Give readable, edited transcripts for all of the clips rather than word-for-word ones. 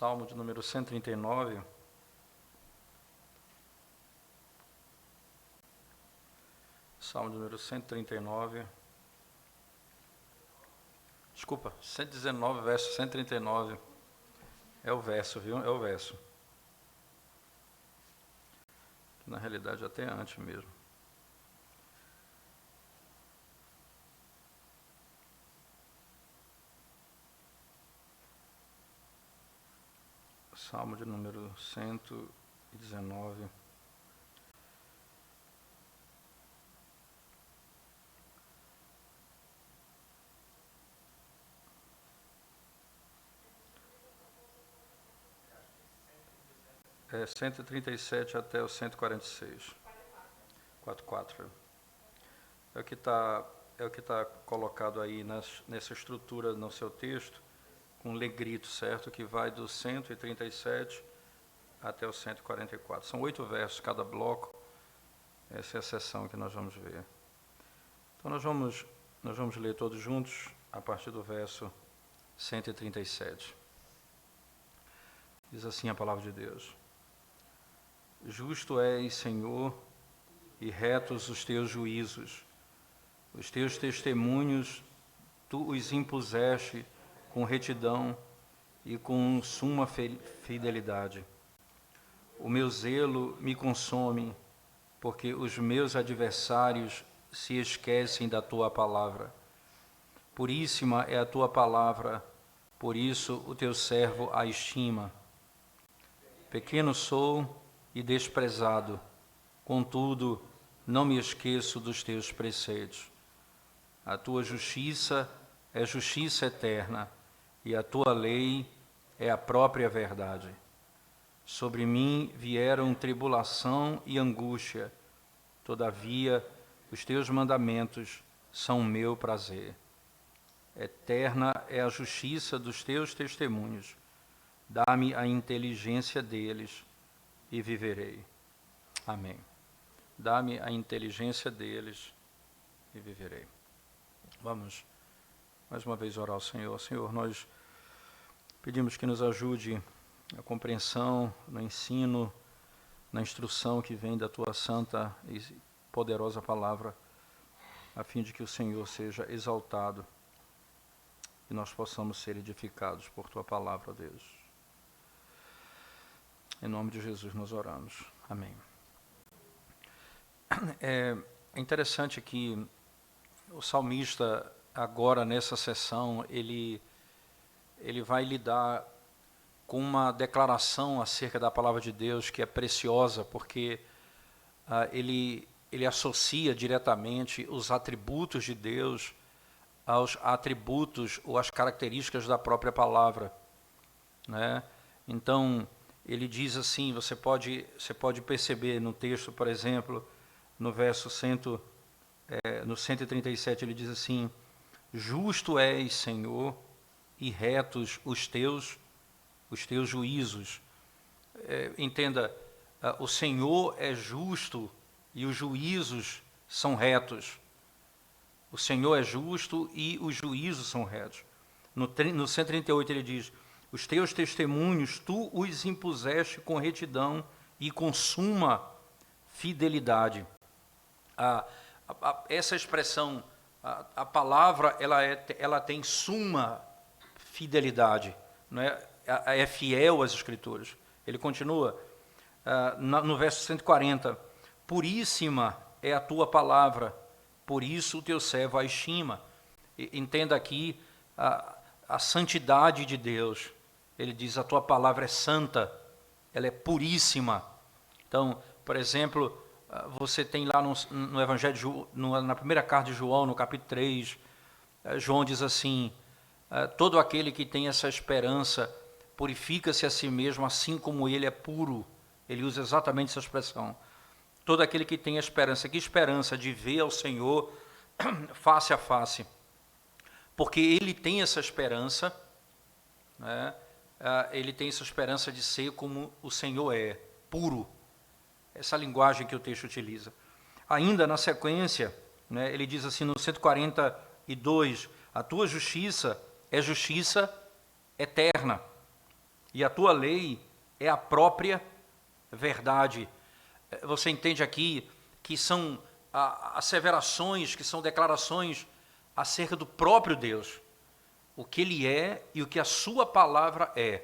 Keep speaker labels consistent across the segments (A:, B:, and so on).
A: Salmo de número 139. Salmo de número 139. Desculpa, 119, verso 139. É o verso, viu? É o verso. Na realidade, até antes mesmo. Salmo de número 119. É 137 até o 146. 44. É o que está colocado aí nessa estrutura no seu texto, com negrito, certo? Que vai do 137 até o 144. São 8 versos cada bloco. Essa é a seção que nós vamos ver. Então nós vamos ler todos juntos a partir do verso 137. Diz assim a palavra de Deus: Justo és, Senhor, e retos os teus juízos. Os teus testemunhos tu os impuseste com retidão e com suma fidelidade. O meu zelo me consome, porque os meus adversários se esquecem da tua palavra. Puríssima é a tua palavra, por isso o teu servo a estima. Pequeno sou e desprezado, contudo não me esqueço dos teus preceitos. A tua justiça é justiça eterna, e a tua lei é a própria verdade. Sobre mim vieram tribulação e angústia, todavia os teus mandamentos são o meu prazer. Eterna é a justiça dos teus testemunhos. Dá-me a inteligência deles e viverei. Amém. Dá-me a inteligência deles e viverei. Vamos mais uma vez orar ao Senhor. Senhor, nós pedimos que nos ajude na compreensão, no ensino, na instrução que vem da tua santa e poderosa palavra, a fim de que o Senhor seja exaltado e nós possamos ser edificados por tua palavra, Deus. Em nome de Jesus nós oramos. Amém. É interessante que o salmista, agora nessa sessão, ele vai lidar com uma declaração acerca da palavra de Deus que é preciosa, porque ele associa diretamente os atributos de Deus aos atributos ou às características da própria palavra, né? Então, ele diz assim, você pode perceber no texto, por exemplo, no verso no 137, ele diz assim: Justo és, Senhor, e retos os teus juízos. Entenda, o Senhor é justo e os juízos são retos. O Senhor é justo e os juízos são retos. No 138 ele diz: Os teus testemunhos tu os impuseste com retidão e com suma fidelidade. Essa expressão, a palavra, ela tem suma fidelidade, não é? É fiel às Escrituras. Ele continua no verso 140, Puríssima é a tua palavra, por isso o teu servo a estima. Entenda aqui a santidade de Deus. Ele diz, a tua palavra é santa, ela é puríssima. Então, por exemplo, você tem lá no Evangelho, na primeira carta de João, no capítulo 3, João diz assim: todo aquele que tem essa esperança purifica-se a si mesmo, assim como ele é puro. Ele usa exatamente essa expressão. Todo aquele que tem esperança. Que esperança? De ver ao Senhor face a face. Porque ele tem essa esperança, né? Ele tem essa esperança de ser como o Senhor é, puro. Essa linguagem que o texto utiliza. Ainda na sequência, né, ele diz assim no 142, a tua justiça é justiça eterna. e a tua lei é a própria verdade. Você entende aqui que são asseverações, que são declarações acerca do próprio Deus, o que Ele é e o que a sua palavra é.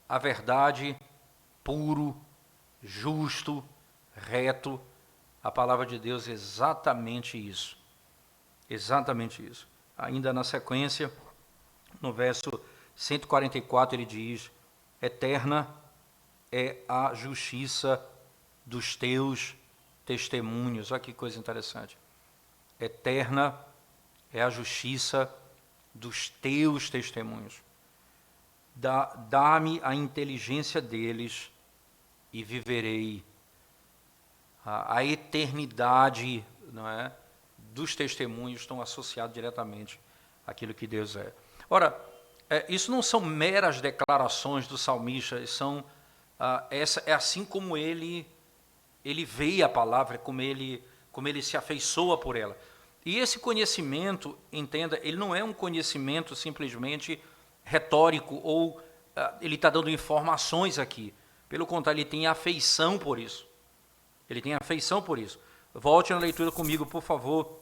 A: A verdade, puro, justo, reto, a palavra de Deus é exatamente isso. Exatamente isso. Ainda na sequência, no verso 144, ele diz: eterna é a justiça dos teus testemunhos. Olha que coisa interessante. Eterna é a justiça dos teus testemunhos. Dá-me a inteligência deles e viverei. A eternidade, não é, dos testemunhos estão associados diretamente àquilo que Deus é. Ora, isso não são meras declarações do salmista, é assim como ele vê a palavra, como ele se afeiçoa por ela. E esse conhecimento, entenda, ele não é um conhecimento simplesmente retórico ou ele está dando informações aqui. Pelo contrário, ele tem afeição por isso. Ele tem afeição por isso. Volte na leitura comigo, por favor.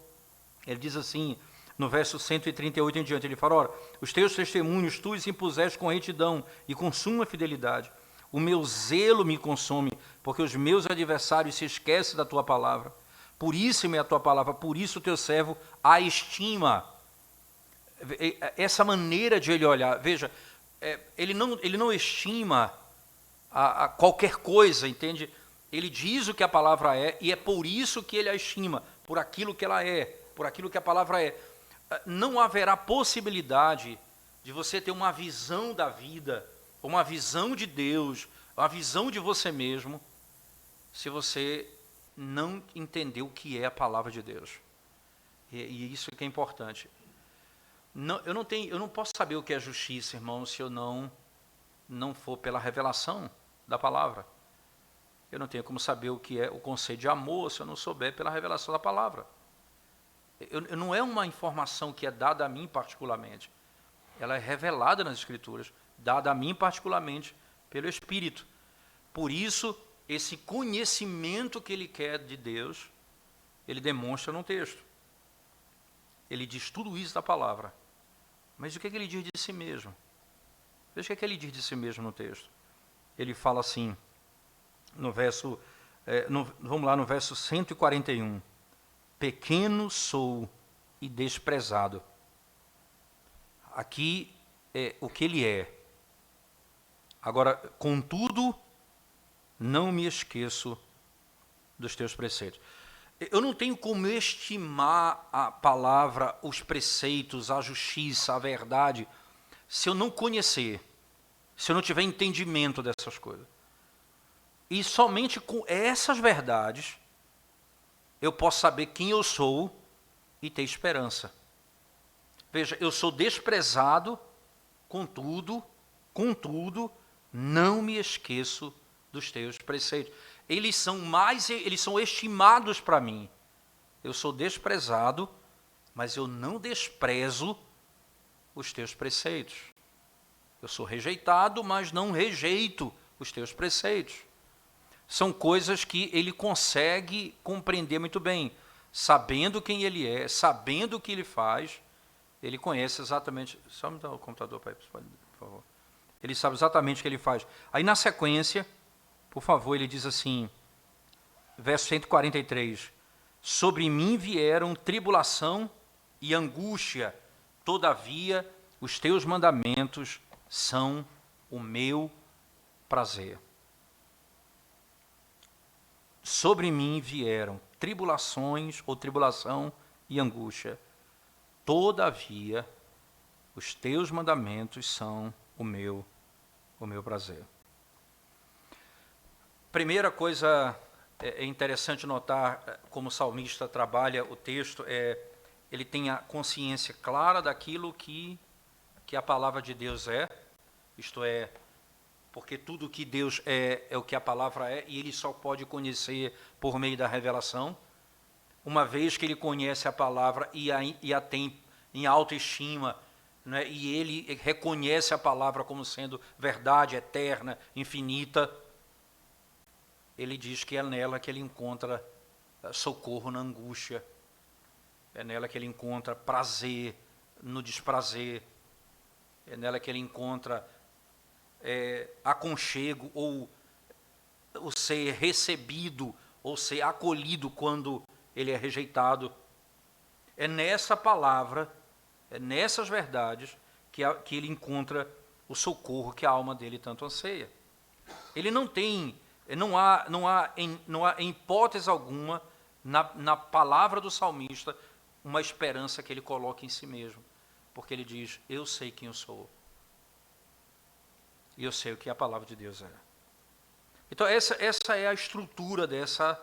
A: Ele diz assim, no verso 138 em diante, ele fala: ora, os teus testemunhos tu os impuseste com retidão e com suma fidelidade. O meu zelo me consome, porque os meus adversários se esquecem da tua palavra. Puríssima é a tua palavra, por isso o teu servo a estima. Essa maneira de ele olhar, veja, ele não estima a qualquer coisa, entende? Ele diz o que a palavra é, e é por isso que ele a estima, por aquilo que ela é, por aquilo que a palavra é. Não haverá possibilidade de você ter uma visão da vida, uma visão de Deus, uma visão de você mesmo, se você não entender o que é a palavra de Deus. E isso que é importante. Eu não posso saber o que é justiça, irmão, se eu não for pela revelação da palavra. Eu não tenho como saber o que é o conceito de amor se eu não souber pela revelação da palavra. Não é uma informação que é dada a mim particularmente. Ela é revelada nas Escrituras, dada a mim particularmente pelo Espírito. Por isso, esse conhecimento que ele quer de Deus, ele demonstra num texto. Ele diz tudo isso da palavra. Mas o que ele diz de si mesmo? Veja o que ele diz de si mesmo no texto. Ele fala assim, no verso, vamos lá, no verso 141. Pequeno sou e desprezado. Aqui é o que ele é. Agora, contudo, não me esqueço dos teus preceitos. Eu não tenho como estimar a palavra, os preceitos, a justiça, a verdade, se eu não conhecer, se eu não tiver entendimento dessas coisas. E somente com essas verdades eu posso saber quem eu sou e ter esperança. Veja, eu sou desprezado, contudo, não me esqueço dos teus preceitos. Eles são estimados para mim. Eu sou desprezado, mas eu não desprezo os teus preceitos. Eu sou rejeitado, mas não rejeito os teus preceitos. São coisas que ele consegue compreender muito bem. Sabendo quem ele é, sabendo o que ele faz, ele conhece exatamente... Só me dá o computador, pai, por favor. Ele sabe exatamente o que ele faz. Aí na sequência, por favor, ele diz assim, verso 143, sobre mim vieram tribulação e angústia, todavia os teus mandamentos são o meu prazer. Sobre mim vieram tribulações ou tribulação e angústia, todavia os teus mandamentos são o meu prazer. Primeira coisa é interessante notar como o salmista trabalha o texto, ele tem a consciência clara daquilo que a palavra de Deus é, isto é, porque tudo que Deus é o que a palavra é, e ele só pode conhecer por meio da revelação. Uma vez que ele conhece a palavra e a tem em autoestima, né, e ele reconhece a palavra como sendo verdade eterna, infinita, ele diz que é nela que ele encontra socorro na angústia, é nela que ele encontra prazer no desprazer, é nela que ele encontra aconchego, ou ser recebido, ou ser acolhido quando ele é rejeitado. É nessa palavra, é nessas verdades que ele encontra o socorro que a alma dele tanto anseia. Ele não há em hipótese alguma na palavra do salmista uma esperança que ele coloque em si mesmo, porque ele diz: eu sei quem eu sou, e eu sei o que a palavra de Deus é. Então essa é a estrutura dessa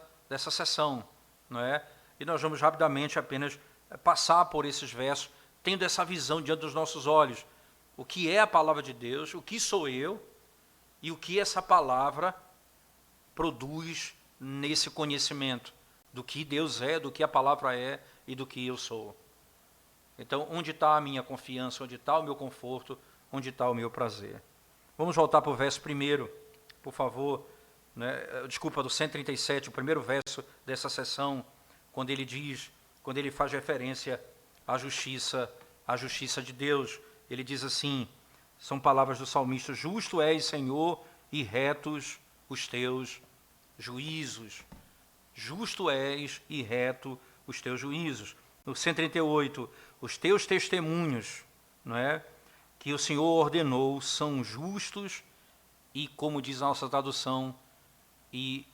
A: sessão, não é? E nós vamos rapidamente apenas passar por esses versos, tendo essa visão diante dos nossos olhos. O que é a palavra de Deus, o que sou eu, e o que essa palavra produz nesse conhecimento do que Deus é, do que a palavra é e do que eu sou. Então, onde está a minha confiança, onde está o meu conforto, onde está o meu prazer? Vamos voltar para o verso primeiro, por favor, né? Desculpa, do 137, o primeiro verso dessa sessão, quando ele faz referência à justiça de Deus. Ele diz assim, são palavras do salmista: justo és, Senhor, e retos os teus juízos. Justo és e reto os teus juízos. No 138, os teus testemunhos, não é, que o Senhor ordenou são justos e, como diz a nossa tradução, e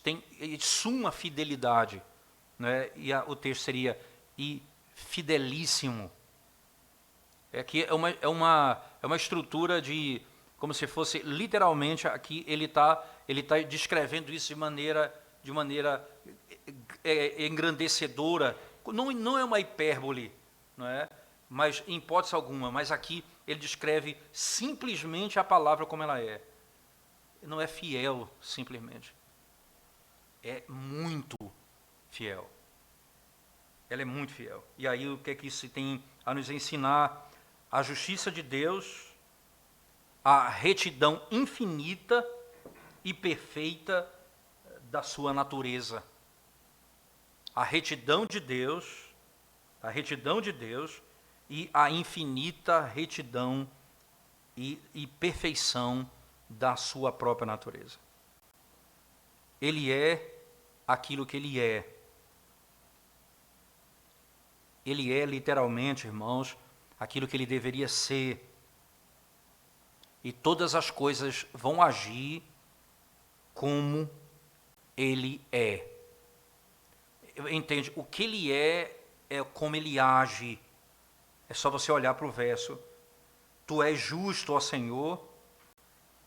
A: tem suma fidelidade, não é? E o texto seria e fidelíssimo. Aqui é uma estrutura de, como se fosse literalmente, aqui ele tá descrevendo isso de maneira engrandecedora. Não é uma hipérbole, não é? Mas em hipótese alguma, mas aqui ele descreve simplesmente a palavra como ela é. Não é fiel simplesmente, é muito fiel. Ela é muito fiel. E aí o que é que isso tem a nos ensinar? A justiça de Deus, a retidão infinita e perfeita da sua natureza. A retidão de Deus e a infinita retidão e perfeição da sua própria natureza. Ele é aquilo que ele é. Ele é literalmente, irmãos, aquilo que ele deveria ser. E todas as coisas vão agir como ele é. Entende? O que ele é como ele age. É só você olhar para o verso. Tu és justo, ó Senhor,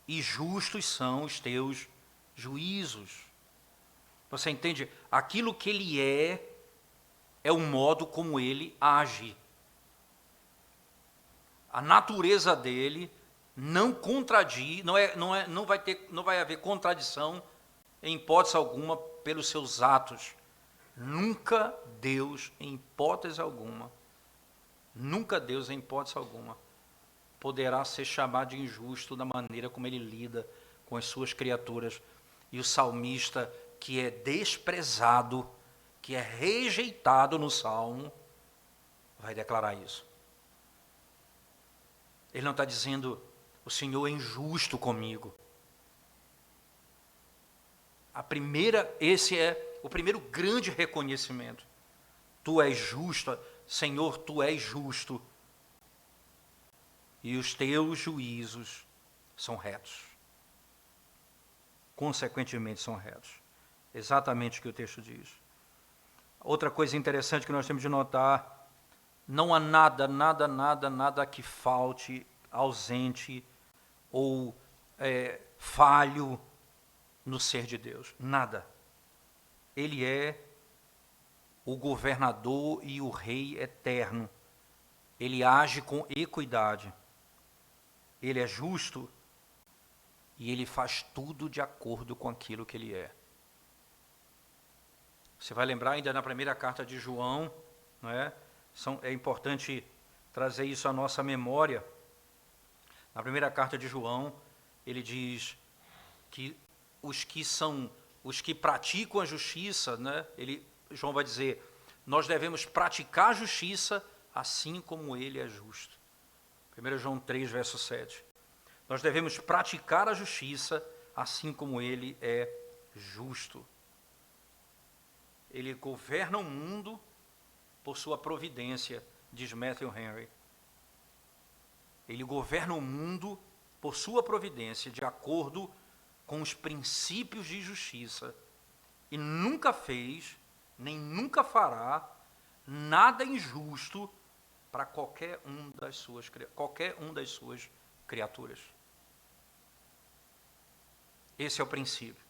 A: e justos são os teus juízos. Você entende? Aquilo que ele é o modo como ele age. A natureza dele não contradiz, não vai haver contradição em hipótese alguma pelos seus atos. Nunca Deus, em hipótese alguma, poderá ser chamado de injusto da maneira como ele lida com as suas criaturas. E o salmista, que é desprezado, que é rejeitado no Salmo, vai declarar isso. Ele não está dizendo, o Senhor é injusto comigo. Esse é o primeiro grande reconhecimento. Tu és justo, Senhor, tu és justo. E os teus juízos são retos. Consequentemente são retos. Exatamente o que o texto diz. Outra coisa interessante que nós temos de notar, não há nada que falte, ausente ou falho no ser de Deus. Nada. Ele é o governador e o rei eterno. Ele age com equidade. Ele é justo e ele faz tudo de acordo com aquilo que ele é. Você vai lembrar ainda na primeira carta de João, não é? É importante trazer isso à nossa memória. Na primeira carta de João, ele diz que os que praticam a justiça, né? João vai dizer, nós devemos praticar a justiça assim como ele é justo. 1 João 3, verso 7. Nós devemos praticar a justiça assim como ele é justo. Ele governa o mundo por sua providência, diz Matthew Henry. Ele governa o mundo por sua providência, de acordo com os princípios de justiça, e nunca fez, nem nunca fará, nada injusto para qualquer um das suas criaturas. Esse é o princípio.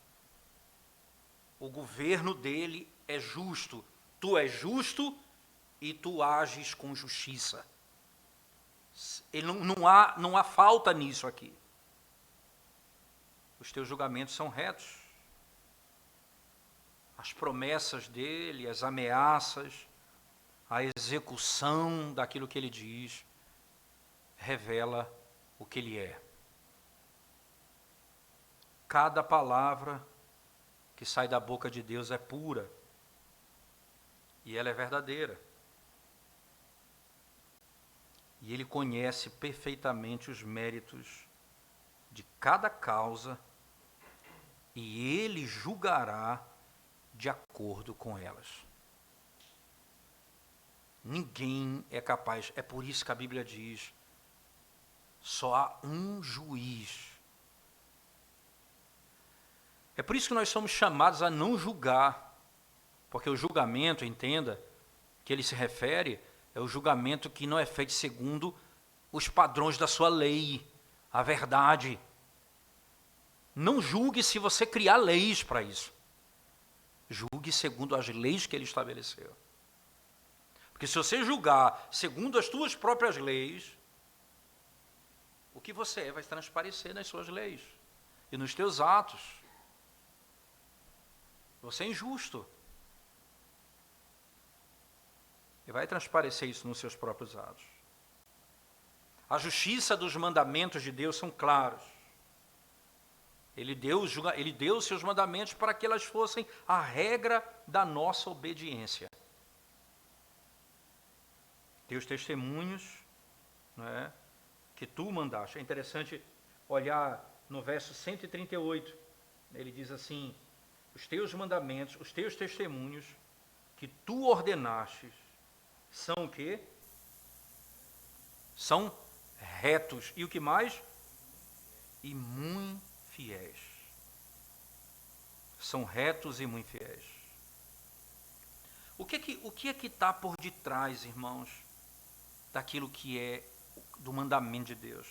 A: O governo dele é justo. Tu és justo e tu ages com justiça. Não há falta nisso aqui. Os teus julgamentos são retos. As promessas dele, as ameaças, a execução daquilo que ele diz, revela o que ele é. Cada palavra que sai da boca de Deus é pura. E ela é verdadeira. E ele conhece perfeitamente os méritos de cada causa e ele julgará de acordo com elas. Ninguém é capaz, é por isso que a Bíblia diz, só há um juiz. É por isso que nós somos chamados a não julgar, porque o julgamento, entenda, que ele se refere, é o julgamento que não é feito segundo os padrões da sua lei, a verdade. Não julgue se você criar leis para isso. Julgue segundo as leis que ele estabeleceu. Porque se você julgar segundo as tuas próprias leis, o que você é vai transparecer nas suas leis e nos teus atos. Você é injusto. E vai transparecer isso nos seus próprios atos. A justiça dos mandamentos de Deus são claros. Ele deu os seus mandamentos para que elas fossem a regra da nossa obediência. Teus testemunhos, né, que tu mandaste. É interessante olhar no verso 138. Ele diz assim, os teus mandamentos, os teus testemunhos que tu ordenastes são o quê? São retos. E o que mais? E muito fiéis. São retos e muito fiéis. O que é que está por detrás, irmãos, daquilo que é do mandamento de Deus?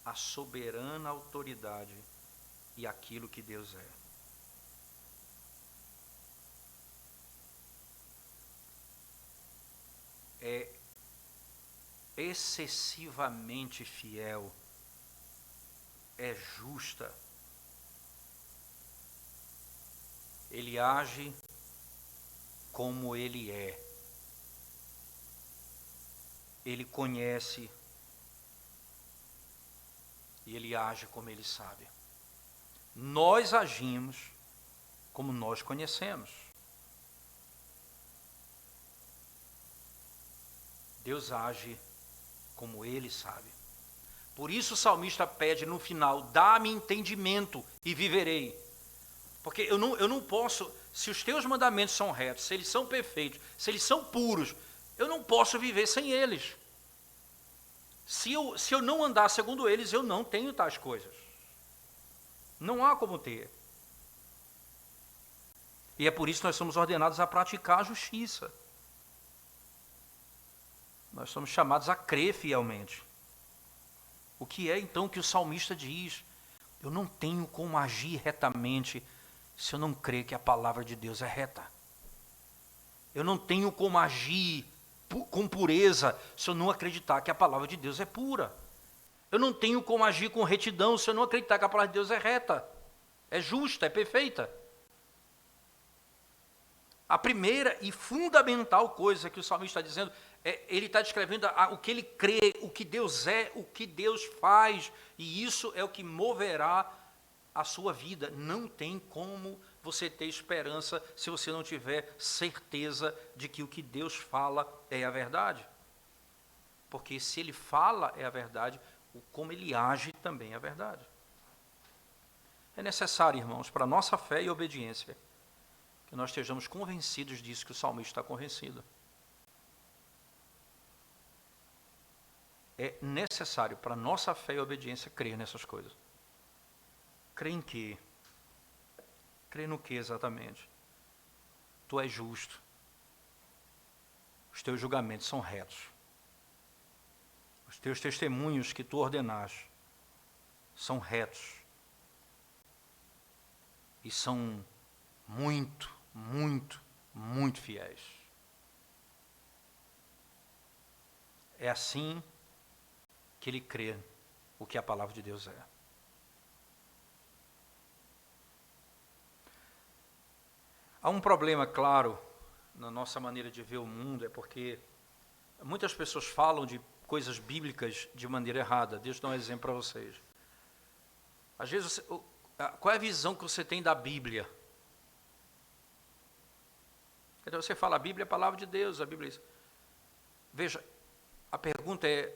A: A soberana autoridade e aquilo que Deus é. É excessivamente fiel, é justa. Ele age como ele é. Ele conhece e ele age como ele sabe. Nós agimos como nós conhecemos. Deus age como ele sabe. Por isso o salmista pede no final, dá-me entendimento e viverei. Porque eu não posso, se os teus mandamentos são retos, se eles são perfeitos, se eles são puros, eu não posso viver sem eles. Se eu não andar segundo eles, eu não tenho tais coisas. Não há como ter. E é por isso que nós somos ordenados a praticar a justiça. Nós somos chamados a crer fielmente. O que é então que o salmista diz? Eu não tenho como agir retamente se eu não crer que a palavra de Deus é reta. Eu não tenho como agir com pureza se eu não acreditar que a palavra de Deus é pura. Eu não tenho como agir com retidão se eu não acreditar que a palavra de Deus é reta, é justa, é perfeita. A primeira e fundamental coisa que o salmista está dizendo Ele está descrevendo o que ele crê, o que Deus é, o que Deus faz, e isso é o que moverá a sua vida. Não tem como você ter esperança se você não tiver certeza de que o que Deus fala é a verdade. Porque se ele fala é a verdade, como ele age também é a verdade. É necessário, irmãos, para a nossa fé e obediência, que nós estejamos convencidos disso que o salmista está convencido. É necessário para a nossa fé e obediência crer nessas coisas. Crer em quê? Crer no que exatamente? Tu és justo. Os teus julgamentos são retos. Os teus testemunhos que tu ordenaste são retos. E são muito, muito, muito fiéis. É assim que ele crê o que a palavra de Deus é. Há um problema, claro, na nossa maneira de ver o mundo, é porque muitas pessoas falam de coisas bíblicas de maneira errada. Deixa eu dar um exemplo para vocês. Às vezes, qual é a visão que você tem da Bíblia? Então você fala, a Bíblia é a palavra de Deus, a Bíblia é isso. Veja, a pergunta é,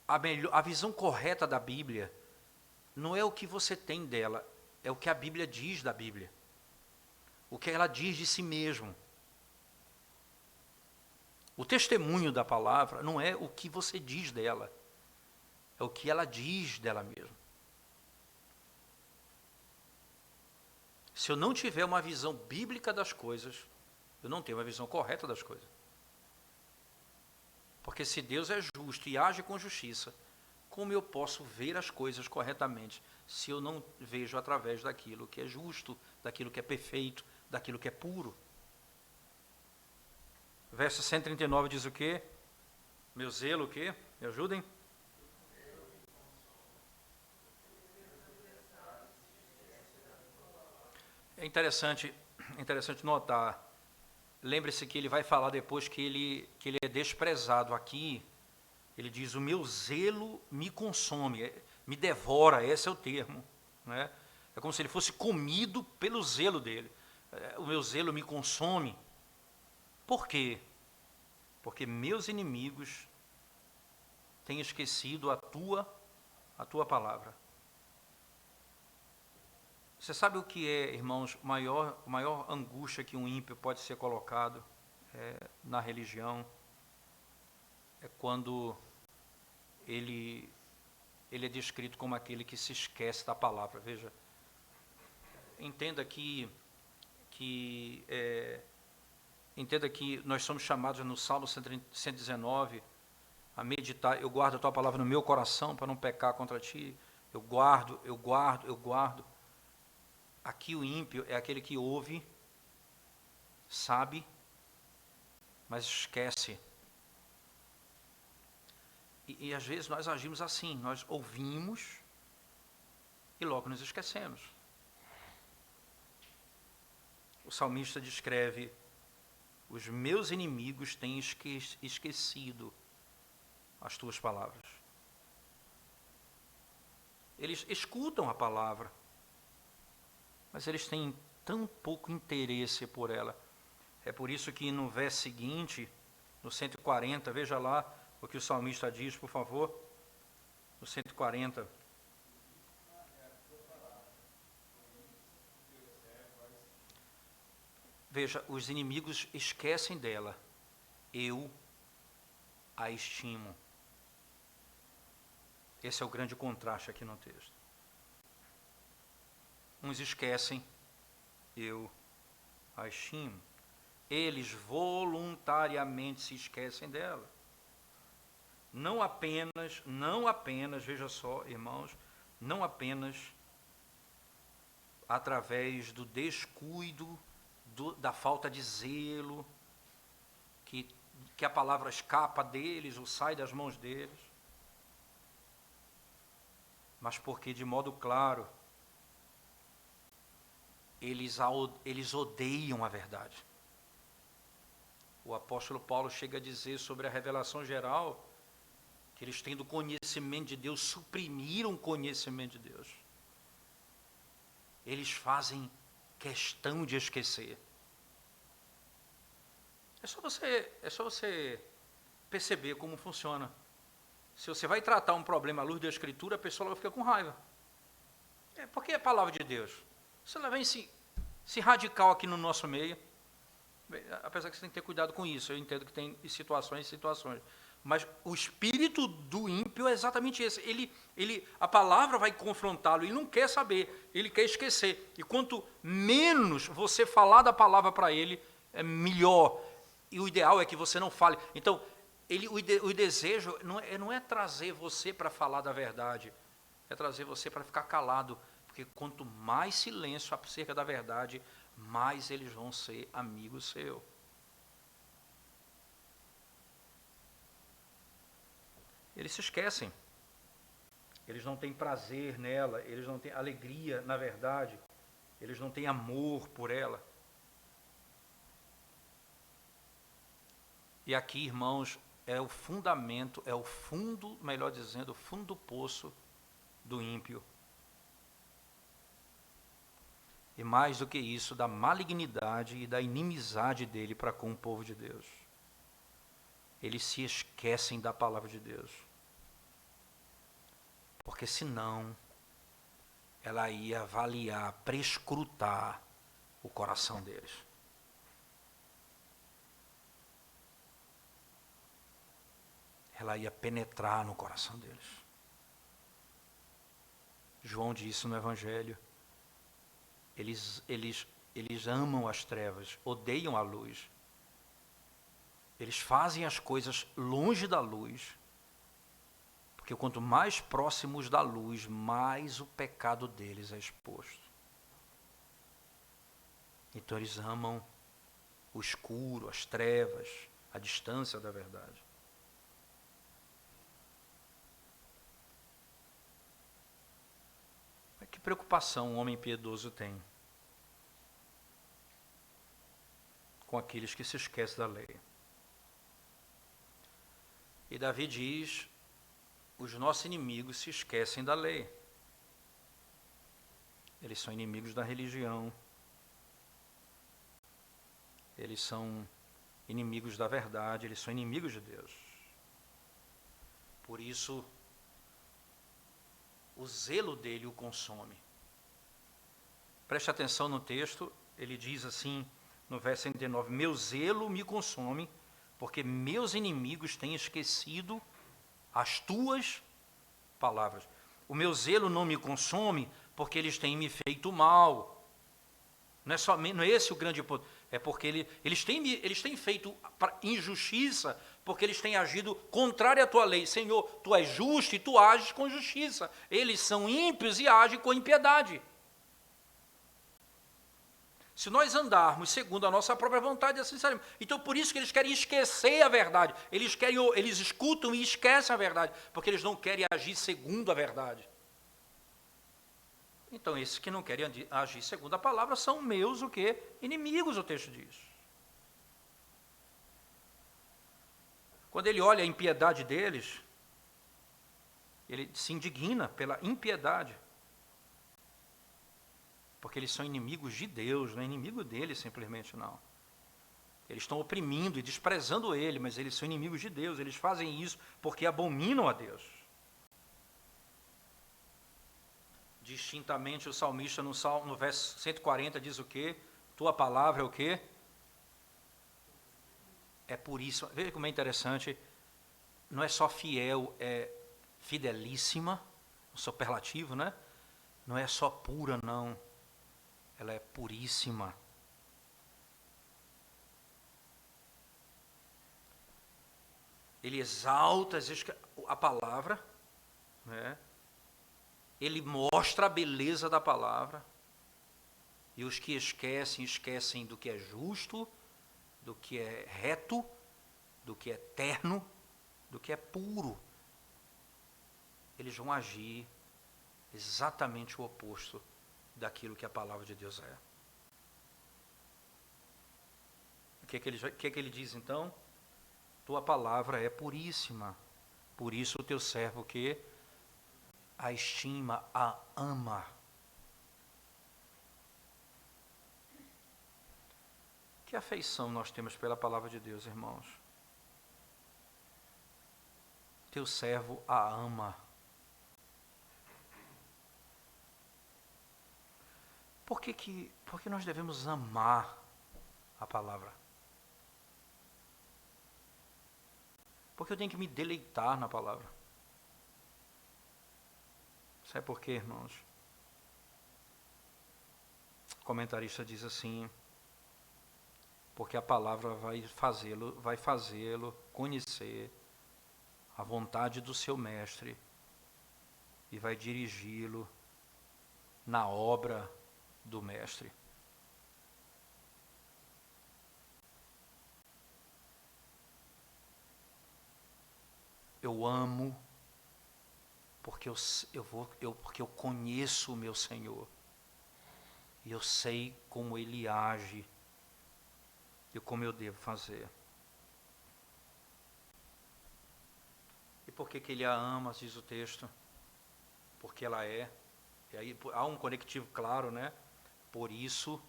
A: a visão correta da Bíblia não é o que você tem dela, é o que a Bíblia diz da Bíblia. O que ela diz de si mesmo. O testemunho da palavra não é o que você diz dela, é o que ela diz dela mesma. Se eu não tiver uma visão bíblica das coisas, eu não tenho uma visão correta das coisas. Porque se Deus é justo e age com justiça, como eu posso ver as coisas corretamente se eu não vejo através daquilo que é justo, daquilo que é perfeito, daquilo que é puro? Verso 139 diz o quê? Meu zelo o quê? Me ajudem? É interessante notar. Lembre-se que ele vai falar depois que ele é desprezado. Aqui, ele diz, o meu zelo me consome, me devora, esse é o termo. Né? É como se ele fosse comido pelo zelo dele. O meu zelo me consome. Por quê? Porque meus inimigos têm esquecido a tua palavra. Você sabe o que é, irmãos, maior angústia que um ímpio pode ser colocado na religião? É quando ele é descrito como aquele que se esquece da palavra. Veja, entenda que nós somos chamados no Salmo 119 a meditar. Eu guardo a tua palavra no meu coração para não pecar contra ti. Eu guardo. Aqui o ímpio é aquele que ouve, sabe, mas esquece. E às vezes nós agimos assim, nós ouvimos e logo nos esquecemos. O salmista descreve, os meus inimigos têm esquecido as tuas palavras. Eles escutam a palavra, mas eles têm tão pouco interesse por ela. É por isso que no verso seguinte, no 140, veja lá o que o salmista diz, por favor. No 140. Veja, os inimigos esquecem dela. Eu a estimo. Esse é o grande contraste aqui no texto. Uns esquecem, eu a estimo. Eles voluntariamente se esquecem dela. Não apenas, veja só, irmãos, não apenas através do descuido, da falta de zelo, que a palavra escapa deles ou sai das mãos deles, mas porque, de modo claro, eles odeiam a verdade. O apóstolo Paulo chega a dizer sobre a revelação geral, que eles tendo conhecimento de Deus, suprimiram o conhecimento de Deus. Eles fazem questão de esquecer. É só você perceber como funciona. Se você vai tratar um problema à luz da Escritura, a pessoa vai ficar com raiva. Porque é a palavra de Deus. Você lá vem se radical aqui no nosso meio. Apesar que você tem que ter cuidado com isso. Eu entendo que tem situações e situações. Mas o espírito do ímpio é exatamente esse. A palavra vai confrontá-lo, ele não quer saber, ele quer esquecer. E quanto menos você falar da palavra para ele, é melhor. E o ideal é que você não fale. Então, o desejo não é trazer você para falar da verdade, é trazer você para ficar calado. Porque quanto mais silêncio acerca da verdade, mais eles vão ser amigos seu. Eles se esquecem. Eles não têm prazer nela, eles não têm alegria na verdade, eles não têm amor por ela. E aqui, irmãos, é o fundamento, é o fundo, melhor dizendo, o fundo do poço do ímpio. E mais do que isso, da malignidade e da inimizade dele para com o povo de Deus. Eles se esquecem da palavra de Deus. Porque senão, ela ia avaliar, prescrutar o coração deles. Ela ia penetrar no coração deles. João disse no Evangelho, eles amam as trevas, odeiam a luz. Eles fazem as coisas longe da luz, porque quanto mais próximos da luz, mais o pecado deles é exposto. Então eles amam o escuro, as trevas, a distância da verdade. Mas que preocupação um homem piedoso tem com aqueles que se esquecem da lei. E Davi diz, os nossos inimigos se esquecem da lei. Eles são inimigos da religião. Eles são inimigos da verdade, eles são inimigos de Deus. Por isso, o zelo dele o consome. Preste atenção no texto, ele diz assim, no verso 69, meu zelo me consome, porque meus inimigos têm esquecido as tuas palavras. O meu zelo não me consome, porque eles têm me feito mal. Não é esse o grande ponto. É porque eles têm feito injustiça, porque eles têm agido contrário à tua lei. Senhor, tu és justo e tu ages com justiça. Eles são ímpios e agem com impiedade. Se nós andarmos segundo a nossa própria vontade, assim seremos. Então, por isso que eles querem esquecer a verdade. Eles escutam e esquecem a verdade, porque eles não querem agir segundo a verdade. Então, esses que não querem agir segundo a palavra são meus, o quê? Inimigos, o texto diz. Quando ele olha a impiedade deles, ele se indigna pela impiedade. Porque eles são inimigos de Deus, não é inimigo dele simplesmente, não. Eles estão oprimindo e desprezando ele, mas eles são inimigos de Deus. Eles fazem isso porque abominam a Deus. Distintamente o salmista no verso 140 diz o quê? Tua palavra é o quê? É puríssima. Veja como é interessante. Não é só fiel, é fidelíssima, um superlativo, né? Não é só pura, não. Ela é puríssima. Ele exalta a palavra, né? Ele mostra a beleza da palavra. E os que esquecem do que é justo, do que é reto, do que é eterno, do que é puro. Eles vão agir exatamente o oposto daquilo que a palavra de Deus é. que ele diz então? Tua palavra é puríssima, por isso o teu servo que a estima, a ama. Que afeição nós temos pela palavra de Deus, irmãos? Teu servo a ama. Por que nós devemos amar a palavra? Porque eu tenho que me deleitar na palavra. Sabe por quê, irmãos? O comentarista diz assim: porque a palavra vai fazê-lo conhecer a vontade do seu mestre e vai dirigi-lo na obra do mestre. Eu amo porque eu conheço o meu Senhor e eu sei como Ele age e como eu devo fazer. E por que Ele a ama, diz o texto? Porque ela é. E aí há um conectivo claro, né? Por isso,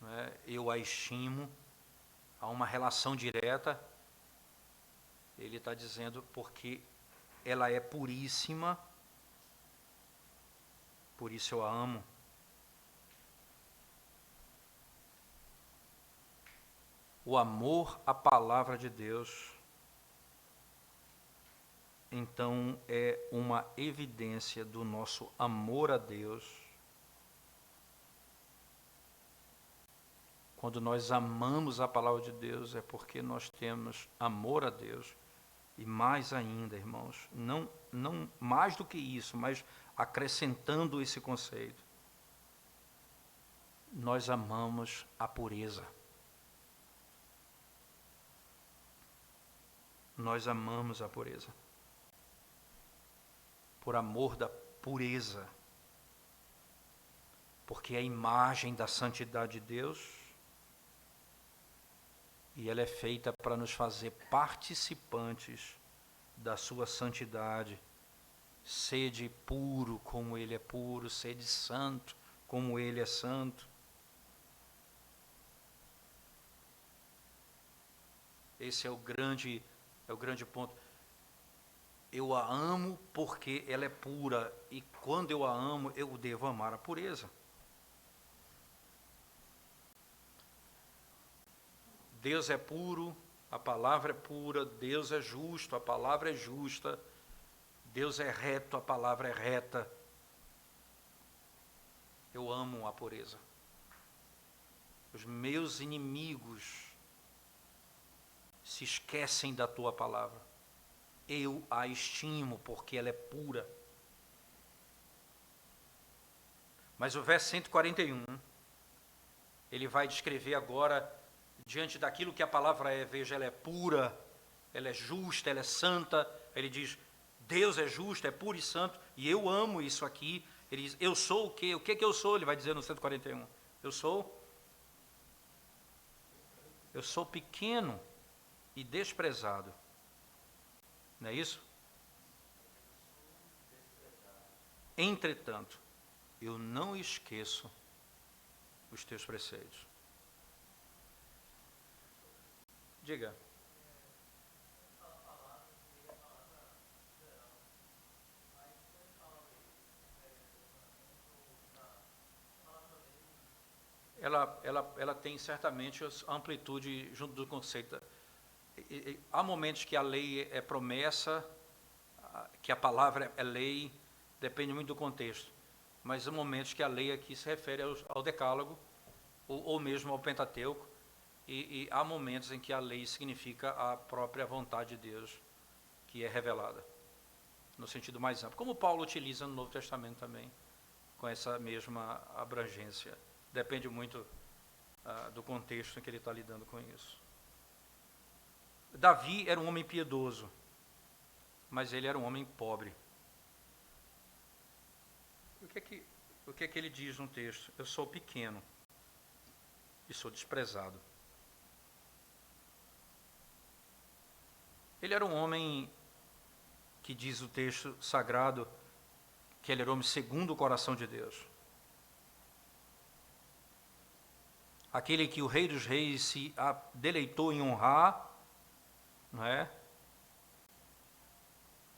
A: né, eu a estimo. Há uma relação direta. Ele está dizendo porque ela é puríssima, por isso eu a amo. O amor à palavra de Deus, então, é uma evidência do nosso amor a Deus. Quando nós amamos a palavra de Deus, é porque nós temos amor a Deus. E mais ainda, irmãos, não mais do que isso, mas acrescentando esse conceito, nós amamos a pureza. Nós amamos a pureza. Por amor da pureza. Porque é a imagem da santidade de Deus e ela é feita para nos fazer participantes da sua santidade. Sede puro como Ele é puro, sede santo como Ele é santo. Esse é o grande ponto. Eu a amo porque ela é pura, e quando eu a amo, eu devo amar a pureza. Deus é puro, a palavra é pura, Deus é justo, a palavra é justa, Deus é reto, a palavra é reta. Eu amo a pureza. Os meus inimigos se esquecem da tua palavra. Eu a estimo porque ela é pura. Mas o verso 141, ele vai descrever agora, diante daquilo que a palavra é, veja, ela é pura, ela é justa, ela é santa. Ele diz, Deus é justo, é puro e santo, e eu amo isso aqui. Ele diz, eu sou o quê? O que que eu sou? Ele vai dizer no 141. Eu sou pequeno e desprezado. Não é isso? Entretanto, eu não esqueço os teus preceitos. Diga. Ela tem certamente a amplitude junto do conceito. Há momentos que a lei é promessa, que a palavra é lei, depende muito do contexto. Mas há momentos que a lei aqui se refere ao decálogo, ou mesmo ao Pentateuco, e há momentos em que a lei significa a própria vontade de Deus, que é revelada, no sentido mais amplo. Como Paulo utiliza no Novo Testamento também, com essa mesma abrangência. Depende muito do contexto em que ele está lidando com isso. Davi era um homem piedoso, mas ele era um homem pobre. O que é que ele diz no texto? Eu sou pequeno e sou desprezado. Ele era um homem que diz o texto sagrado que ele era homem segundo o coração de Deus. Aquele que o Rei dos Reis se deleitou em honrar, não é?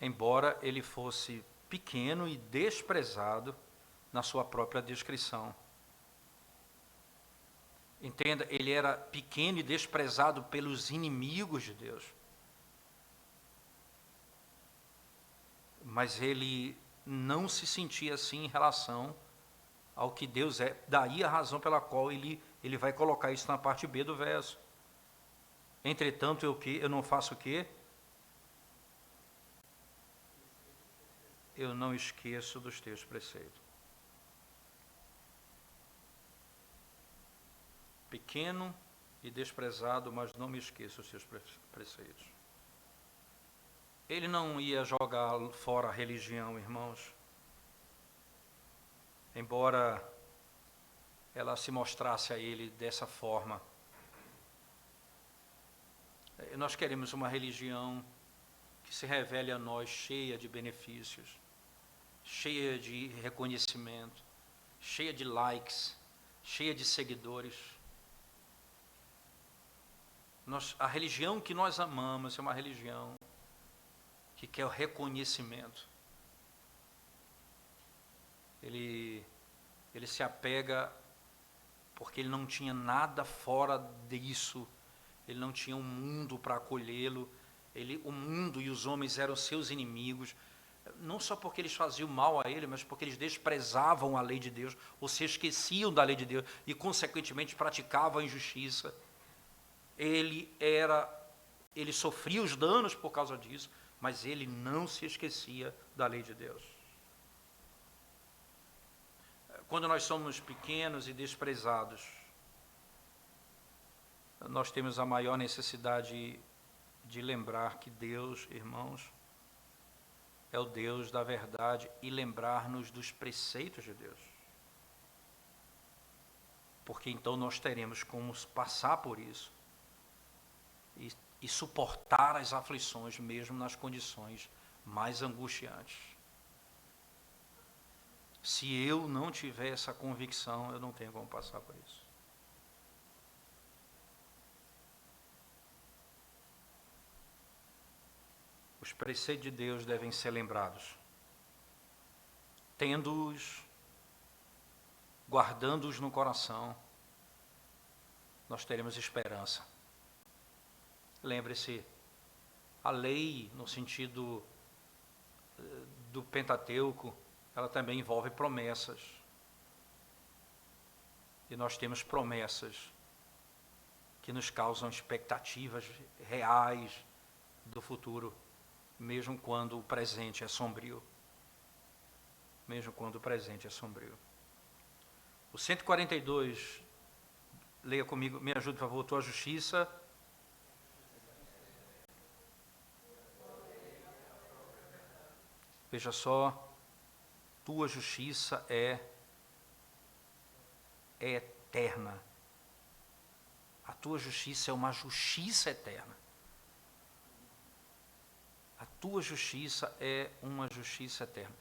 A: Embora ele fosse pequeno e desprezado na sua própria descrição. Entenda, ele era pequeno e desprezado pelos inimigos de Deus. Mas ele não se sentia assim em relação ao que Deus é. Daí a razão pela qual ele vai colocar isso na parte B do verso. Entretanto, eu não faço o quê? Eu não esqueço dos teus preceitos. Pequeno e desprezado, mas não me esqueço dos teus preceitos. Ele não ia jogar fora a religião, irmãos. Embora ela se mostrasse a ele dessa forma. Nós queremos uma religião que se revele a nós cheia de benefícios, cheia de reconhecimento, cheia de likes, cheia de seguidores. A religião que nós amamos é uma religião que quer o reconhecimento. Ele se apega porque ele não tinha nada fora disso, ele não tinha um mundo para acolhê-lo, o mundo e os homens eram seus inimigos, não só porque eles faziam mal a ele, mas porque eles desprezavam a lei de Deus, ou se esqueciam da lei de Deus, e consequentemente praticavam a injustiça. Ele sofria os danos por causa disso, mas ele não se esquecia da lei de Deus. Quando nós somos pequenos e desprezados, nós temos a maior necessidade de lembrar que Deus, irmãos, é o Deus da verdade e lembrar-nos dos preceitos de Deus. Porque então nós teremos como passar por isso e suportar as aflições mesmo nas condições mais angustiantes. Se eu não tiver essa convicção, eu não tenho como passar por isso. Os preceitos de Deus devem ser lembrados, tendo-os, guardando-os no coração, nós teremos esperança. Lembre-se, a lei, no sentido do Pentateuco, ela também envolve promessas. E nós temos promessas que nos causam expectativas reais do futuro, mesmo quando o presente é sombrio. Mesmo quando o presente é sombrio. O 142, leia comigo, me ajude, por favor, tua justiça. Veja só, tua justiça é eterna. A tua justiça é uma justiça eterna. A tua justiça é uma justiça eterna.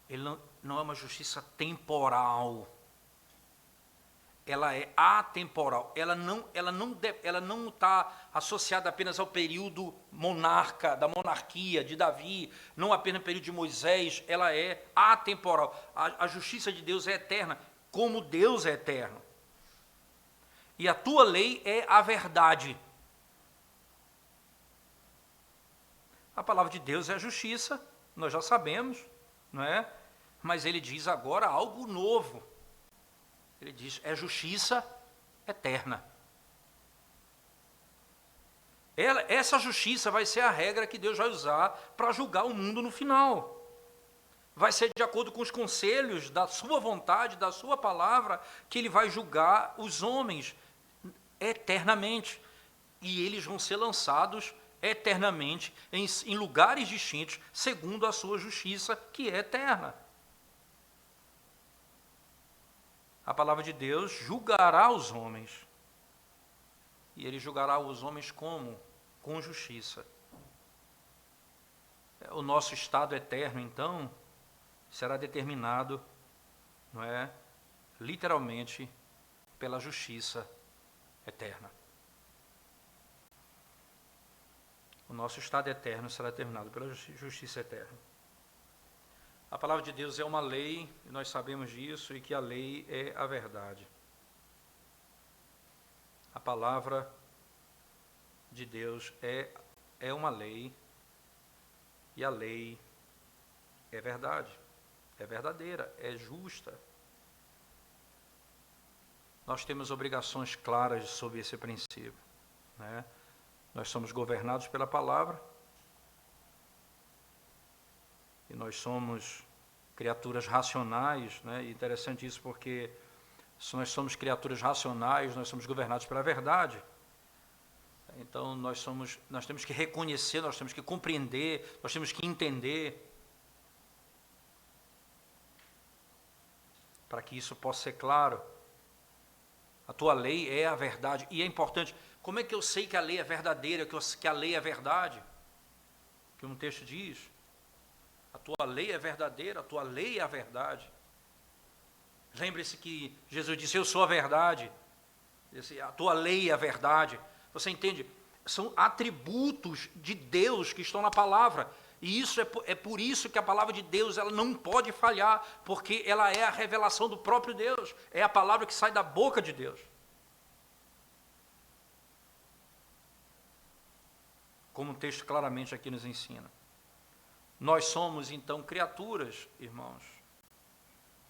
A: Ele não é uma justiça temporal. Ela é atemporal. Ela não está associada apenas ao período da monarquia, de Davi, não apenas ao período de Moisés. Ela é atemporal. A justiça de Deus é eterna, como Deus é eterno. E a tua lei é a verdade. A palavra de Deus é a justiça, nós já sabemos, não é? Mas ele diz agora algo novo. Ele diz, é justiça eterna. Essa justiça vai ser a regra que Deus vai usar para julgar o mundo no final. Vai ser de acordo com os conselhos da sua vontade, da sua palavra, que ele vai julgar os homens eternamente. E eles vão ser lançados eternamente em lugares distintos, segundo a sua justiça, que é eterna. A palavra de Deus julgará os homens. E ele julgará os homens como? Com justiça. O nosso estado eterno, então, será determinado, não é, literalmente, pela justiça eterna. O nosso estado eterno será determinado pela justiça eterna. A palavra de Deus é uma lei, e nós sabemos disso, e que a lei é a verdade. A palavra de Deus é uma lei, e a lei é verdade, é verdadeira, é justa. Nós temos obrigações claras sobre esse princípio, né? Nós somos governados pela palavra, e nós somos criaturas racionais, né? E interessante isso porque se nós somos criaturas racionais, nós somos governados pela verdade. Então nós temos que reconhecer, nós temos que compreender, nós temos que entender, para que isso possa ser claro. A tua lei é a verdade, e é importante. Como é que eu sei que a lei é verdadeira, que a lei é verdade? Que um texto diz, a tua lei é verdadeira, a tua lei é a verdade. Lembre-se que Jesus disse, eu sou a verdade, a tua lei é a verdade. Você entende? São atributos de Deus que estão na palavra, e isso é por isso que a palavra de Deus ela não pode falhar, porque ela é a revelação do próprio Deus, é a palavra que sai da boca de Deus. Como o texto claramente aqui nos ensina. Nós somos, então, criaturas, irmãos,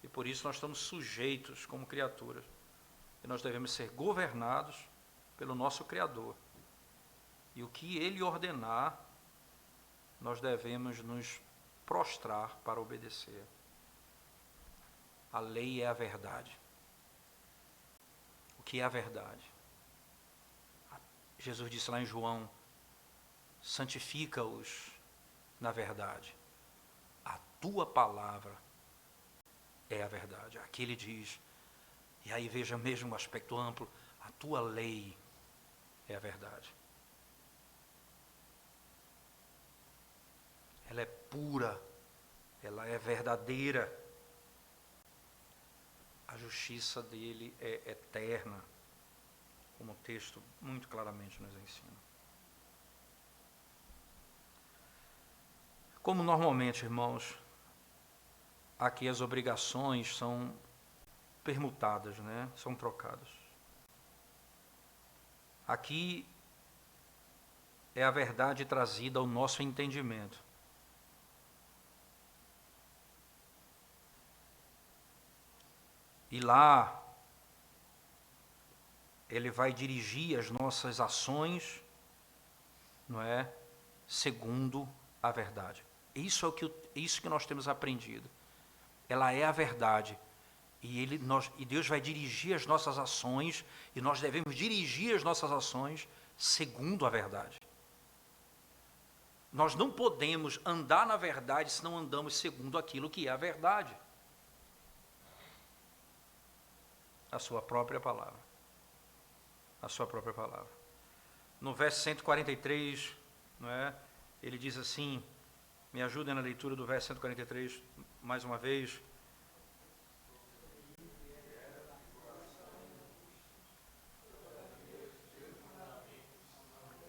A: e por isso nós estamos sujeitos como criaturas, e nós devemos ser governados pelo nosso Criador. E o que Ele ordenar, nós devemos nos prostrar para obedecer. A lei é a verdade. O que é a verdade? Jesus disse lá em João, santifica-os na verdade. A tua palavra é a verdade. Aqui ele diz, e aí veja mesmo o aspecto amplo, a tua lei é a verdade. Ela é pura, ela é verdadeira. A justiça dele é eterna, como o texto muito claramente nos ensina. Como normalmente, irmãos, aqui as obrigações são permutadas, né? São trocadas. Aqui é a verdade trazida ao nosso entendimento. E lá, ele vai dirigir as nossas ações, não é? Segundo a verdade. Isso que nós temos aprendido. Ela é a verdade. E Deus vai dirigir as nossas ações, e nós devemos dirigir as nossas ações segundo a verdade. Nós não podemos andar na verdade se não andamos segundo aquilo que é a verdade. A sua própria palavra. A sua própria palavra. No verso 143, não é? Ele diz assim, me ajudem na leitura do verso 143, mais uma vez.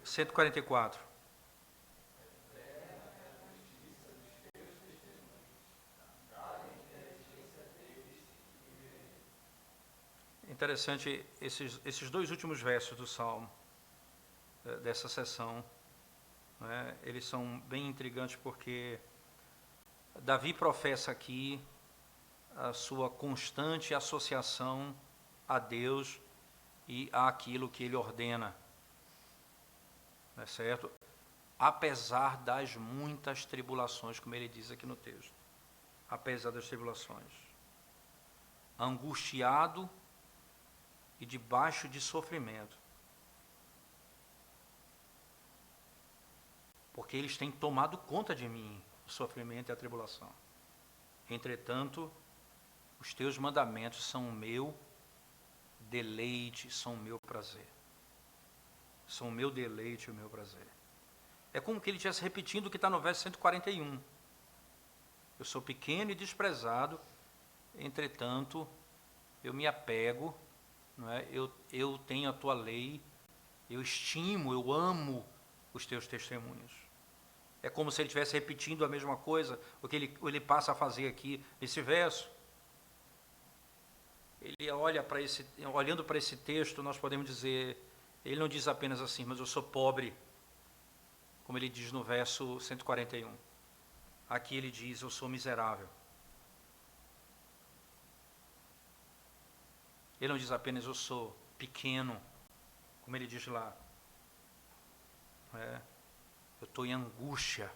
A: Cento e 144. Interessante, esses dois últimos versos do Salmo, dessa sessão, né, eles são bem intrigantes porque Davi professa aqui a sua constante associação a Deus e àquilo que Ele ordena, não é certo? Apesar das muitas tribulações, como ele diz aqui no texto, apesar das tribulações, angustiado e debaixo de sofrimento, porque eles têm tomado conta de mim, o sofrimento e a tribulação. Entretanto, os teus mandamentos são o meu deleite, são o meu prazer. São o meu deleite e o meu prazer. É como que ele estivesse repetindo o que está no verso 141. Eu sou pequeno e desprezado, entretanto, eu me apego, não é? Eu tenho a tua lei, eu estimo, eu amo os teus testemunhos. É como se ele estivesse repetindo a mesma coisa, o que ele passa a fazer aqui nesse verso. Ele olhando para esse texto, nós podemos dizer, ele não diz apenas assim, mas eu sou pobre, como ele diz no verso 141. Aqui ele diz, eu sou miserável. Ele não diz apenas, eu sou pequeno, como ele diz lá. Eu estou em angústia.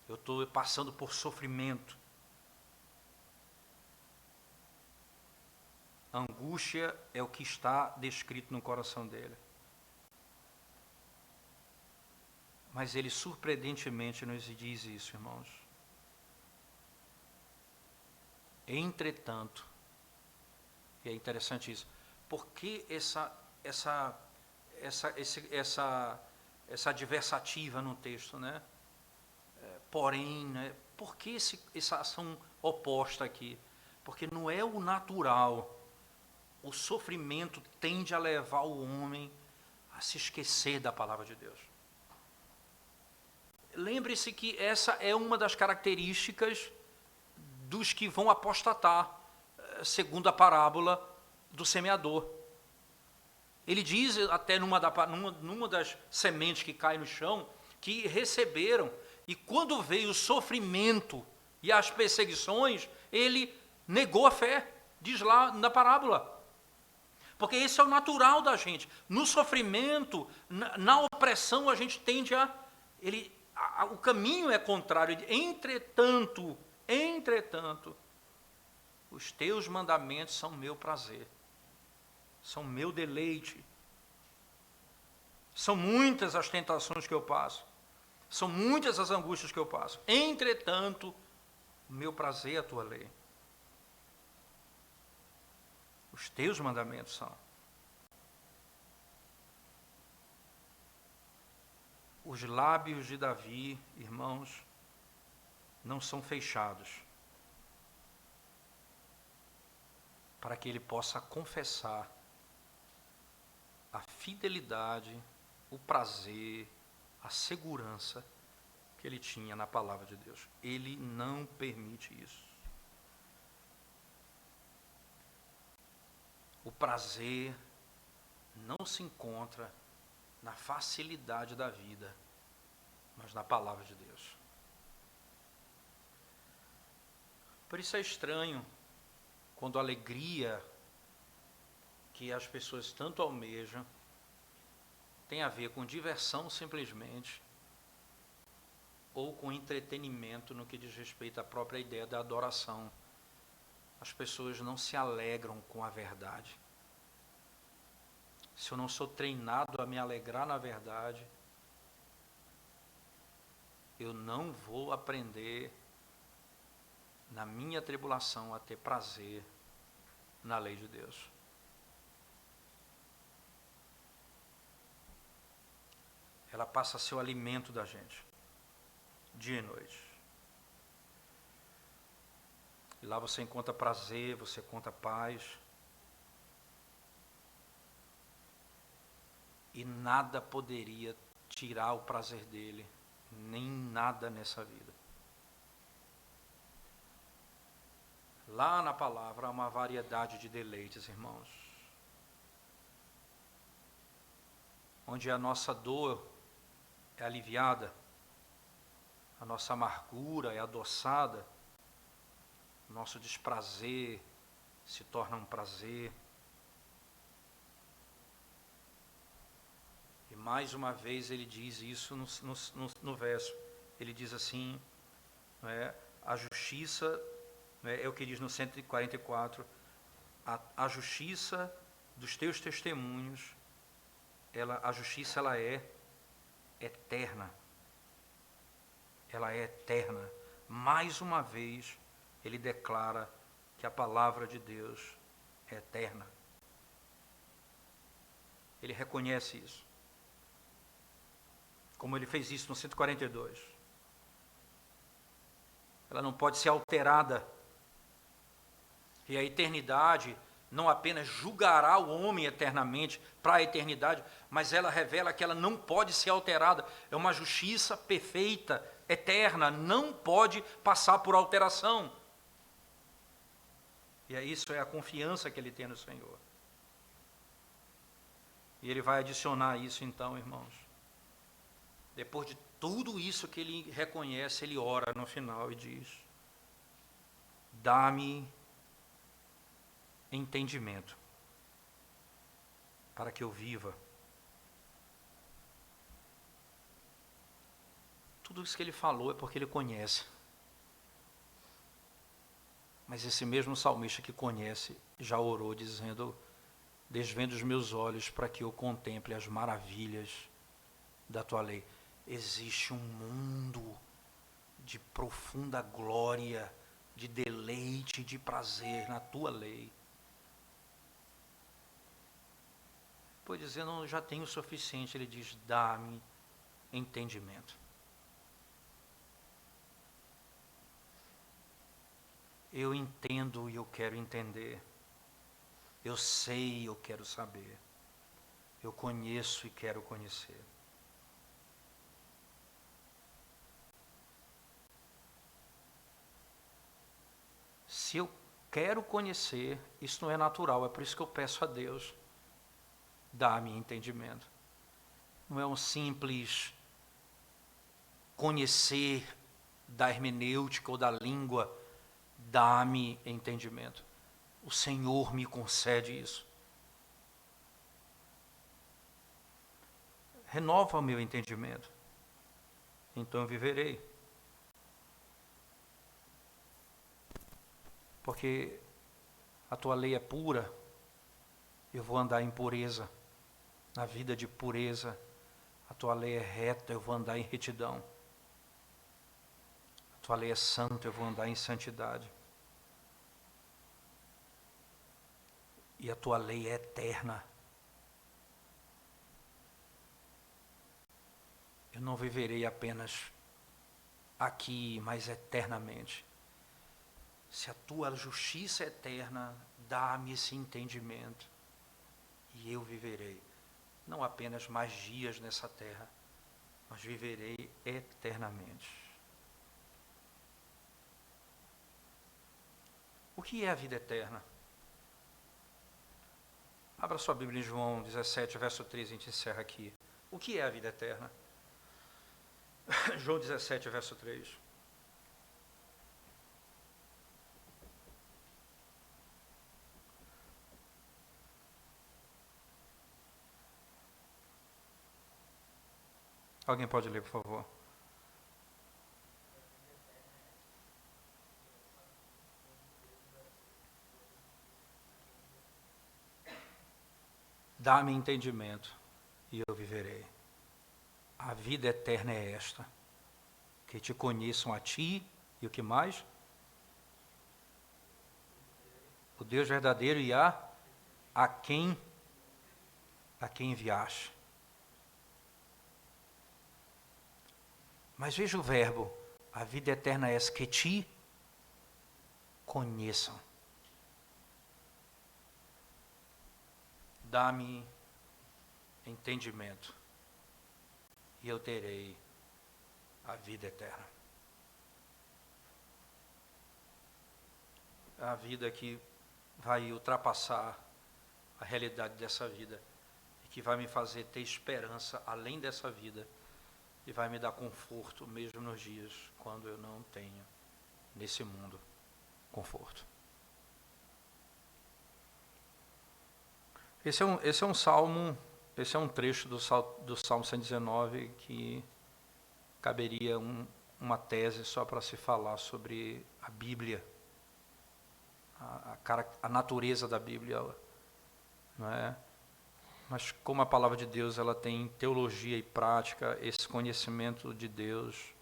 A: Eu estou passando por sofrimento. Angústia é o que está descrito no coração dele. Mas ele surpreendentemente nos diz isso, irmãos. Entretanto, e é interessante isso, por que essa adversativa no texto, né? Porém, né? Por que essa ação oposta aqui? Porque não é o natural. O sofrimento tende a levar o homem a se esquecer da palavra de Deus. Lembre-se que essa é uma das características dos que vão apostatar, segundo a parábola do semeador. Ele diz até numa das sementes que cai no chão, que receberam, e quando veio o sofrimento e as perseguições, ele negou a fé, diz lá na parábola. Porque esse é o natural da gente. No sofrimento, na opressão, a gente tende o caminho é contrário. Entretanto, os teus mandamentos são meu prazer, são meu deleite. São muitas as tentações que eu passo, são muitas as angústias que eu passo. Entretanto, o meu prazer é a tua lei. Os teus mandamentos são. Os lábios de Davi, irmãos, não são fechados para que ele possa confessar a fidelidade, o prazer, a segurança que ele tinha na palavra de Deus. Ele não permite isso. O prazer não se encontra na facilidade da vida, mas na palavra de Deus. Por isso é estranho quando a alegria que as pessoas tanto almejam tem a ver com diversão simplesmente, ou com entretenimento no que diz respeito à própria ideia da adoração. As pessoas não se alegram com a verdade. Se eu não sou treinado a me alegrar na verdade, eu não vou aprender na minha tribulação a ter prazer na lei de Deus. Ela passa a ser o alimento da gente, dia e noite. E lá você encontra prazer, você encontra paz. E nada poderia tirar o prazer dele, nem nada nessa vida. Lá na palavra há uma variedade de deleites, irmãos. Onde a nossa dor é aliviada, a nossa amargura é adoçada, o nosso desprazer se torna um prazer. E mais uma vez ele diz isso no verso. Ele diz assim, não é, a justiça, não é o que diz no 144, a justiça dos teus testemunhos, a justiça ela é eterna. Ela é eterna. Mais uma vez, ele declara que a palavra de Deus é eterna. Ele reconhece isso. como ele fez isso no 142. Ela não pode ser alterada. E a eternidade não apenas julgará o homem eternamente para a eternidade, mas ela revela que ela não pode ser alterada. É uma justiça perfeita, eterna, não pode passar por alteração. E isso é a confiança que ele tem no Senhor. E ele vai adicionar isso então, irmãos. Depois de tudo isso que ele reconhece, ele ora no final e diz: dá-me entendimento, para que eu viva. Tudo isso que ele falou é porque ele conhece. Mas esse mesmo salmista que conhece, já orou dizendo: desvenda os meus olhos para que eu contemple as maravilhas da tua lei. Existe um mundo de profunda glória, de deleite, de prazer na tua lei. Pois dizendo, eu já tenho o suficiente, ele diz: dá-me entendimento. Eu entendo e eu quero entender. Eu sei e eu quero saber. Eu conheço e quero conhecer. Se eu quero conhecer, isso não é natural, é por isso que eu peço a Deus: dá-me entendimento. Não é um simples conhecer da hermenêutica ou da língua. Dá-me entendimento. O Senhor me concede isso. Renova o meu entendimento. Então eu viverei. Porque a tua lei é pura, eu vou andar em pureza, na vida de pureza. A tua lei é reta, eu vou andar em retidão. A tua lei é santa, eu vou andar em santidade. E a tua lei é eterna. Eu não viverei apenas aqui, mas eternamente. Se a tua justiça é eterna, dá-me esse entendimento, e eu viverei, não apenas mais dias nessa terra, mas viverei eternamente. O que é a vida eterna? Abra sua Bíblia em João 17, verso 3, a gente encerra aqui. O que é a vida eterna? João 17, verso 3. Alguém pode ler, por favor? Dá-me entendimento e eu viverei. A vida eterna é esta: que te conheçam a ti e o que mais? O Deus verdadeiro e a quem enviaste. Mas veja o verbo: a vida eterna é essa, que te conheçam. Dá-me entendimento e eu terei a vida eterna. A vida que vai ultrapassar a realidade dessa vida e que vai me fazer ter esperança além dessa vida e vai me dar conforto mesmo nos dias quando eu não tenho nesse mundo conforto. Esse é um salmo, esse é um trecho do Salmo 119 que caberia uma tese só para se falar sobre a Bíblia, a natureza da Bíblia, não é? Mas como a palavra de Deus ela tem teologia e prática, esse conhecimento de Deus,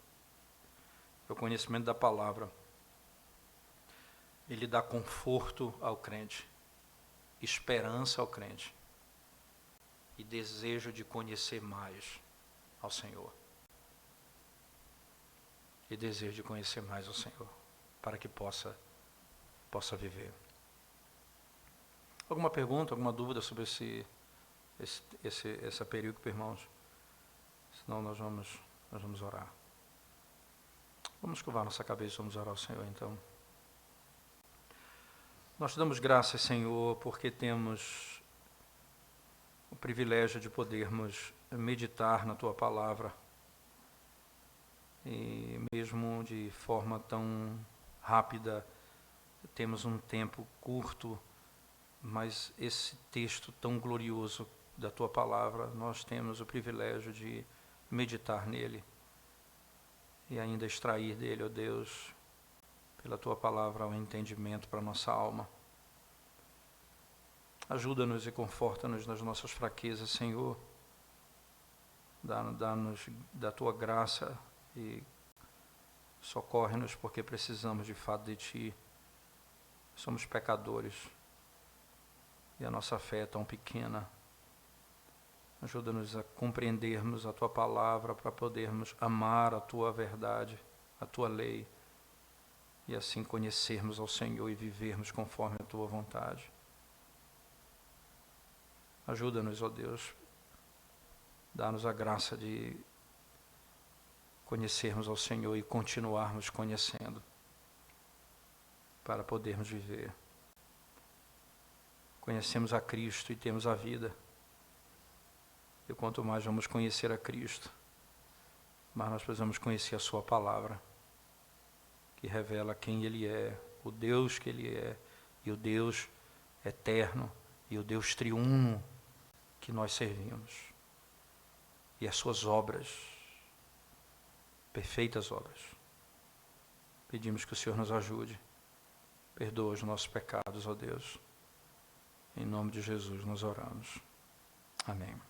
A: o conhecimento da palavra, ele dá conforto ao crente, esperança ao crente e desejo de conhecer mais ao Senhor. e desejo de conhecer mais o Senhor, para que possa viver. Alguma pergunta, alguma dúvida sobre essa perícope, irmãos? Senão nós vamos orar. Vamos curvar nossa cabeça, vamos orar ao Senhor então. Nós te damos graças, Senhor, porque temos o privilégio de podermos meditar na Tua Palavra. E mesmo de forma tão rápida, temos um tempo curto, mas esse texto tão glorioso da Tua Palavra, nós temos o privilégio de meditar nele e ainda extrair dele, ó Deus, pela Tua Palavra, o entendimento para a nossa alma. Ajuda-nos e conforta-nos nas nossas fraquezas, Senhor. Dá-nos da Tua graça e socorre-nos porque precisamos de fato de Ti. Somos pecadores e a nossa fé é tão pequena. Ajuda-nos a compreendermos a Tua Palavra para podermos amar a Tua verdade, a Tua lei, e assim conhecermos ao Senhor e vivermos conforme a Tua vontade. Ajuda-nos, ó Deus, dá-nos a graça de conhecermos ao Senhor e continuarmos conhecendo, para podermos viver. Conhecemos a Cristo e temos a vida. E quanto mais vamos conhecer a Cristo, mais nós precisamos conhecer a Sua Palavra, que revela quem Ele é, o Deus que Ele é, e o Deus eterno, e o Deus triuno que nós servimos. E as Suas obras, perfeitas obras. Pedimos que o Senhor nos ajude. Perdoa os nossos pecados, ó Deus. Em nome de Jesus nós oramos. Amém.